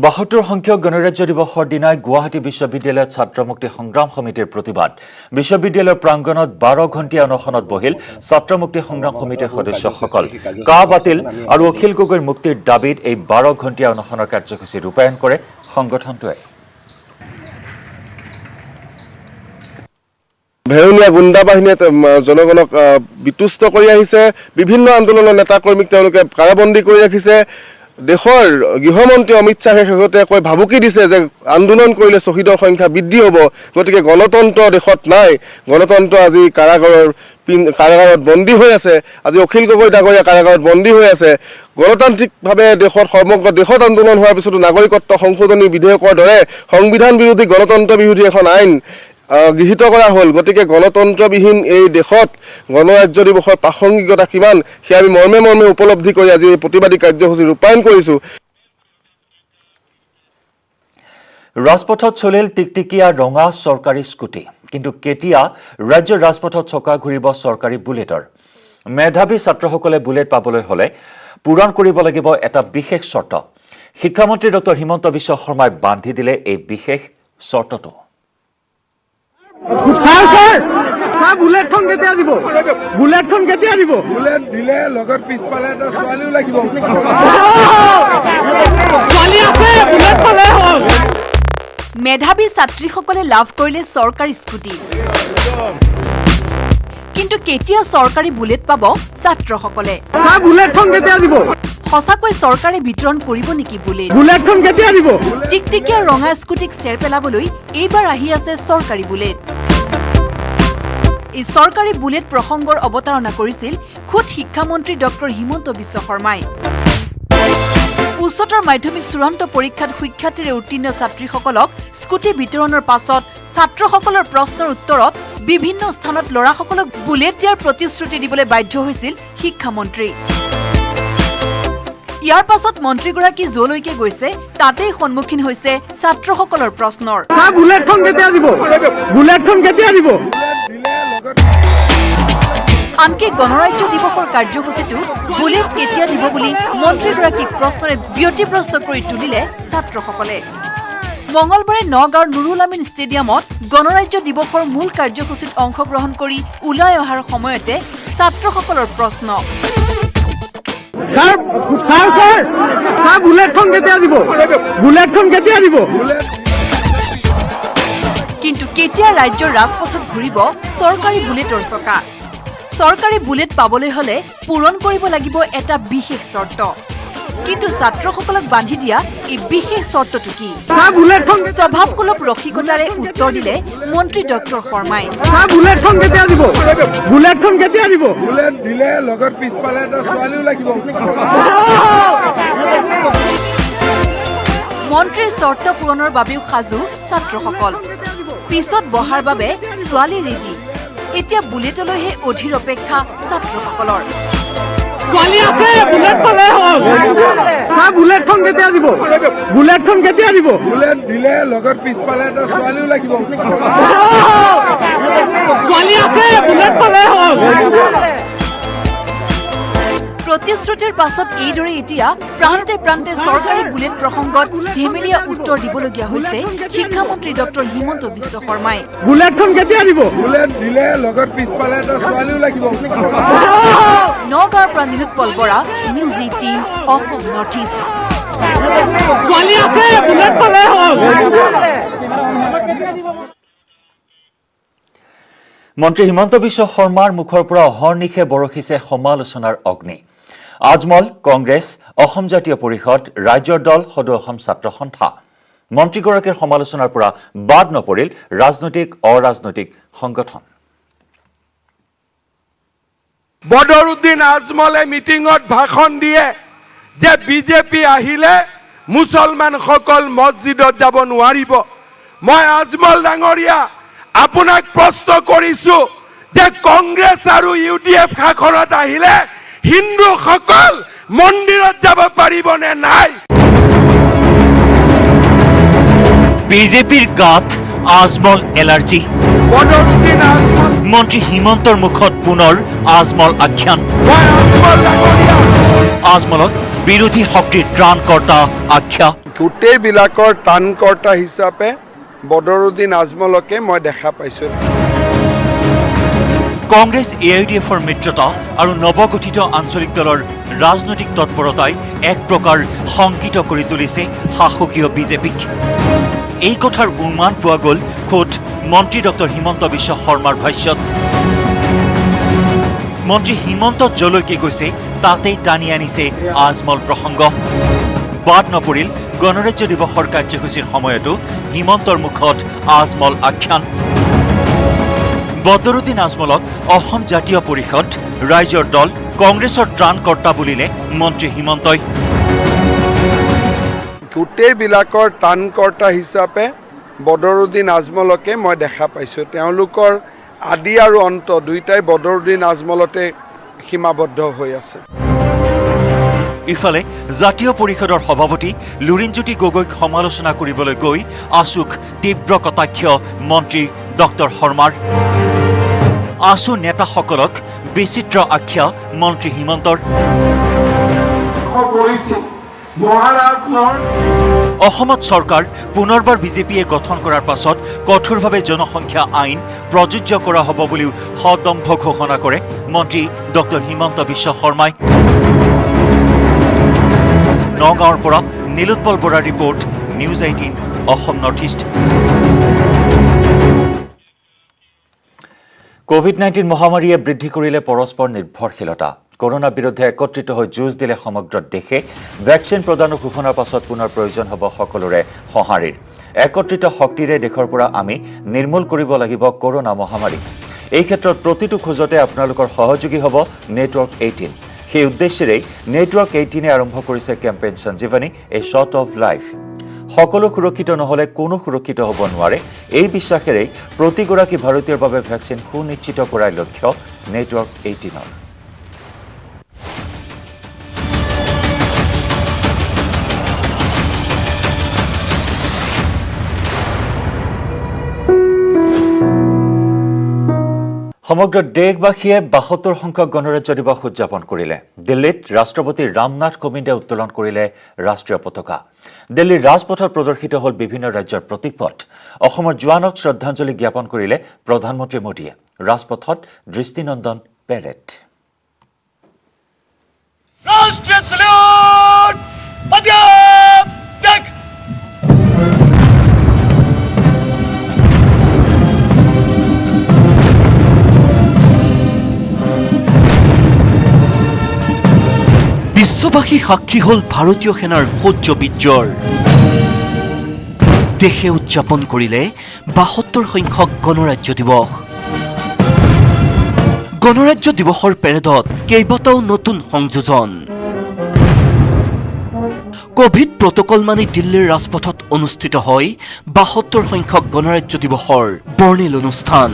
৭২ সংখ্যক গণৰাজ্য দিৱসৰ দিনাই গুৱাহাটী বিশ্ববিদ্যালয়ত ছাত্ৰ মুক্তি সংগ্ৰাম সমিতিৰ প্ৰতিবাদ বিশ্ববিদ্যালয়ৰ প্ৰাংগণত 12 ঘণ্টীয়া অনশনত বহিল ছাত্ৰ মুক্তি সংগ্ৰাম সমিতিৰ সদস্যসকল কা বাতিল আৰু অখিল গগৈৰ মুক্তিৰ দাবীত এই 12 ঘণ্টীয়া অনশনৰ কাৰ্যসূচী ৰূপায়ণ কৰে সংগঠনটোৱে ভেৰুনীয়া গুণ্ডা বাহিনীয়ে জনগণক বিতুষ্ট কৰি আহিছে বিভিন্ন আন্দোলনৰ নেতা কৰ্মীক তেওঁলোকে কাৰাবন্দী কৰি ৰাখিছে দেশৰ গৃহমন্ত্ৰী অমিত শাহে শেহতীয়াকৈ ভাবুকি দিছে যে আন্দোলন কৰিলে শ্বহীদৰ সংখ্যা বৃদ্ধি হ'ব গতিকে গণতন্ত্ৰ দেশত নাই গণতন্ত্ৰ আজি কাৰাগাৰত বন্দী হৈ আছে আজি অখিল গগৈ ডাঙৰীয়া কাৰাগাৰত বন্দী হৈ আছে গণতান্ত্ৰিকভাৱে দেশত সমগ্ৰ দেশত আন্দোলন হোৱাৰ পিছতো নাগৰিকত্ব সংশোধনী বিধেয়কৰ দৰে সংবিধান বিৰোধী গণতন্ত্ৰ বিৰোধী এখন আইন গৃহীত কৰা হ'ল গতিকে গণতন্ত্ৰবিহীন এই দেশত গণৰাজ্য দিৱসৰ প্ৰাসংগিকতা কিমান সেয়া আমি মৰ্মে মৰ্মে উপলব্ধি কৰি আজি এই প্ৰতিবাদী কাৰ্যসূচী ৰূপায়ণ কৰিছোঁ ৰাজপথত চলিল টিকটিকিয়া ৰঙা চৰকাৰী স্কুটি কিন্তু কেতিয়া ৰাজ্যৰ ৰাজপথত চকা ঘূৰিব চৰকাৰী বুলেটৰ মেধাৱী ছাত্ৰসকলে বুলেট পাবলৈ হ'লে পূৰণ কৰিব লাগিব এটা বিশেষ চৰ্ত শিক্ষামন্ত্ৰী ডক্টৰ হিমন্ত বিশ্ব শৰ্মাই বান্ধি দিলে এই বিশেষ চৰ্তটো বুলেটখন কেতিয়া দিব বুলেট দিলে লগত পিছফালে এটা ছোৱালীও লাগিব ছোৱালী আছে বুলেট পালে হ'ল মেধাৱী ছাত্ৰীসকলে লাভ কৰিলে চৰকাৰী স্কুটি কিন্তু কেতিয়া চৰকাৰী বুলেট পাব ছাত্ৰসকলে বুলেটখন কেতিয়া দিব সঁচাকৈ চৰকাৰে বিতৰণ কৰিব নেকি বুলেটখন কেতিয়া দিব টিকটিকিয়া ৰঙা স্কুটিক চেৰ পেলাবলৈ এইবাৰ আহি আছে চৰকাৰী বুলেট এই চৰকাৰী বুলেট প্ৰসংগৰ অৱতাৰণা কৰিছিল খুদ শিক্ষামন্ত্ৰী ডক্টৰ হিমন্ত বিশ্ব শৰ্মাই উচ্চতৰ মাধ্যমিক চূড়ান্ত পৰীক্ষাত সুখ্যাতিৰে উত্তীৰ্ণ ছাত্ৰীসকলক স্কুটি বিতৰণৰ পাছত ছাত্ৰসকলৰ প্ৰশ্নৰ উত্তৰত বিভিন্ন স্থানত ল'ৰাসকলক বুলেট দিয়াৰ প্ৰতিশ্ৰুতি দিবলৈ বাধ্য হৈছিল শিক্ষামন্ত্ৰী ইয়াৰ পাছত মন্ত্ৰীগৰাকী যলৈকে গৈছে তাতেই সন্মুখীন হৈছে ছাত্ৰসকলৰ প্ৰশ্নৰ বুলেটখন কেতিয়া দিব আনকি গণৰাজ্য দিৱসৰ কাৰ্যসূচীটো বুলেট কেতিয়া দিব বুলি মন্ত্ৰীগৰাকীক প্ৰশ্নৰে ব্যতিপ্ৰস্ত কৰি তুলিলে ছাত্ৰসকলে মঙলবাৰে নগাঁৱৰ নুৰুল আমিন ষ্টেডিয়ামত গণৰাজ্য দিৱসৰ মূল কাৰ্যসূচীত অংশগ্ৰহণ কৰি ওলাই অহাৰ সময়তে ছাত্ৰসকলৰ প্ৰশ্ন বুলেটখন কেতিয়া দিব কিন্তু কেতিয়া ৰাজ্যৰ ৰাজপথত ঘূৰিব চৰকাৰী বুলেটৰ চকা চৰকাৰী বুলেট পাবলৈ হ'লে পূৰণ কৰিব লাগিব এটা বিশেষ চৰ্ত কিন্তু ছাত্ৰসকলক বান্ধি দিয়া এই বিশেষ চৰ্তটো কি স্বভাৱসুলভ ৰসিকতাৰে উত্তৰ দিলে মন্ত্ৰী ডক্টৰ শৰ্মাই বুলেটখন কেতিয়া দিব বুলেট দিলে লগত পিছফালে এটা ছোৱালীও লাগিব মন্ত্ৰীৰ চৰ্ত পূৰণৰ বাবেও সাজু ছাত্ৰসকল পিছত বহাৰ বাবে ছোৱালী ৰেডি এতিয়া বুলেটলৈহে অধীৰ অপেক্ষা ছাত্ৰসকলৰ ছোৱালী আছে বুলেট পালে হ'ল বুলেটখন কেতিয়া দিব বুলেট দিলে লগত পিছফালে এটা ছোৱালীও লাগিব ছোৱালী আছে বুলেট পালে হ'ল প্ৰতিশ্ৰুতিৰ পাছত এইদৰে এতিয়া প্ৰান্তে প্ৰান্তে চৰকাৰী বুলেট প্ৰসংগত ধেমেলীয়া উত্তৰ দিবলগীয়া হৈছে শিক্ষামন্ত্ৰী ডক্টৰ হিমন্ত বিশ্ব শৰ্মাই বুলেটখন কেতিয়া দিব বুলেট দিলে লগত পিছফালে এটা ছোৱালীও লাগিব নগাঁৱৰ পৰা Nilotpal Bora news 18 Assam north east ছোৱালী আছে বুলেট পালে হ'ল মন্ত্ৰী হিমন্ত বিশ্ব শৰ্মাৰ মুখৰ পৰা অহৰ্নিশে বৰষিছে সমালোচনাৰ অগ্নি আজমল কংগ্ৰেছ অসম জাতীয় পৰিষদ ৰাজ্যৰ দল সদৌ অসম ছাত্ৰ সন্থা মন্ত্ৰীগৰাকীৰ সমালোচনাৰ পৰা বাদ নপৰিল ৰাজনৈতিক অৰাজনৈতিক সংগঠন বদৰুদ্দিন আজমলে মিটিঙত ভাষণ দিয়ে যে বিজেপি আহিলে মুছলমানসকল মছজিদত যাব নোৱাৰিব মই আজমল ডাঙৰীয়া আপোনাক প্ৰশ্ন কৰিছো যে কংগ্ৰেছ আৰু ইউডিএফ শাসনত আহিলে হিন্দুসকল মন্দিৰত যাব পাৰিবনে নাই বিজেপিৰ গাত আজমল এলাৰ্জি মন্ত্ৰী হিমন্তৰ মুখত পুনৰ আজমল আখ্যান আজমলক বিৰোধী শক্তিৰ ত্ৰাণকৰ্তা আখ্যা গোটেইবিলাকৰ ত্ৰাণকৰ্তা হিচাপে বদৰুদ্দিন আজমলকে মই দেখা পাইছোঁ। কংগ্ৰেছ AIDFৰ মিত্ৰতা আৰু নৱগঠিত আঞ্চলিক দলৰ ৰাজনৈতিক তৎপৰতাই এক প্ৰকাৰ শংকিত কৰি তুলিছে শাসকীয় বিজেপিক। এই কথাৰ উমান পোৱা গ'ল খোদ মন্ত্ৰী ডক্টৰ হিমন্ত বিশ্ব শৰ্মাৰ ভাষ্যত। মন্ত্ৰী হিমন্ত যলৈকে গৈছে তাতেই টানি আনিছে আজমল প্ৰসংগ। বাদ নপৰিল গণৰাজ্য দিৱসৰ কাৰ্যসূচীৰ সময়তো হিমন্তৰ মুখত আজমল আখ্যান। বদৰুদ্দিন আজমলক অসম জাতীয় পৰিষদ, ৰাইজৰ দল, কংগ্ৰেছৰ ত্ৰাণকৰ্তা বুলিলে মন্ত্ৰী হিমন্তই। গোটেইবিলাকৰ ত্ৰাণকৰ্তা হিচাপে বদৰুদ্দিন আজমলকে মই দেখা পাইছোঁ। তেওঁলোকৰ আদি আৰু অন্ত দুয়োটাই বদৰুদ্দিন আজমলতে সীমাবদ্ধ হৈ আছে। ইফালে জাতীয় পৰিষদৰ সভাপতি লুৰিণজ্যোতি গগৈক সমালোচনা কৰিবলৈ গৈ আছুক তীব্ৰ কটাক্ষ মন্ত্ৰী ডক্টৰ শৰ্মাৰ। আছু নেতাসকলক বিচিত্ৰ আখ্যা মন্ত্ৰী হিমন্তৰ। অসমত চৰকাৰ পুনৰবাৰ বিজেপিয়ে গঠন কৰাৰ পাছত কঠোৰভাৱে জনসংখ্যা আইন প্ৰযোজ্য কৰা হ'ব বুলিও সদম্ভ ঘোষণা কৰে মন্ত্ৰী ডক্টৰ হিমন্ত বিশ্ব শৰ্মাই। নগাঁৱৰ পৰা নীলোৎপল বৰাৰ report, news 18 Assam north east. COVID-19 মহামাৰীয়ে বৃদ্ধি কৰিলে পৰস্পৰ নিৰ্ভৰশীলতা। কৰোনাৰ বিৰুদ্ধে একত্ৰিত হৈ যুঁজ দিলে সমগ্ৰ দেশে। ভেকচিন প্ৰদানৰ ঘোষণাৰ পাছত পুনৰ প্ৰয়োজন হ'ব সকলোৰে সঁহাৰিৰ। একত্ৰিত শক্তিৰে দেশৰ পৰা আমি নিৰ্মূল কৰিব লাগিব কৰোনা মহামাৰী। এই ক্ষেত্ৰত প্ৰতিটো খোজতে আপোনালোকৰ সহযোগী হ'ব নেটৱৰ্ক 18। সেই উদ্দেশ্যেৰেই নেটৱৰ্ক 18এ আৰম্ভ কৰিছে campaign Sanjeevani, a shot of life. সকলো সুৰক্ষিত নহ'লে কোনো সুৰক্ষিত হ'ব নোৱাৰে। এই বিশ্বাসেৰেই প্ৰতিগৰাকী ভাৰতীয়ৰ বাবে ভেকচিন সুনিশ্চিত কৰাৰ লক্ষ্য নেটৱৰ্ক 18ৰ। সমগ্ৰ দেশবাসীয়ে ৭২ সংখ্যক গণৰাজ্য দিৱস উদযাপন কৰিলে। দিল্লীত ৰাষ্ট্ৰপতি ৰামনাথ কোবিন্দে উত্তোলন কৰিলে ৰাষ্ট্ৰীয় পতাকা। দিল্লীৰ ৰাজপথত প্ৰদৰ্শিত হ'ল বিভিন্ন ৰাজ্যৰ প্ৰতীকপট। অসমৰ জোৱানক শ্ৰদ্ধাঞ্জলি জ্ঞাপন কৰিলে প্ৰধানমন্ত্ৰী মোদীয়ে। ৰাজপথত দৃষ্টিনন্দন পেৰেড। राष्ट्रीय सल्यूट पंजाब तक। বিশ্ববাসী সাক্ষী হল ভাৰতীয় সেনাৰ শৌৰ্য বীৰ্যৰ। দেশে উদযাপন কৰিলে ৭২ সংখ্যক গণৰাজ্য দিৱস। গণৰাজ্য দিৱসৰ পেৰেডত কেইবাটাও নতুন সংযোজন। কোভিড প্ৰটকল মানি দিল্লীৰ ৰাজপথত অনুষ্ঠিত হয় ৭২ সংখ্যক গণৰাজ্য দিৱসৰ বৰ্ণিল অনুষ্ঠান।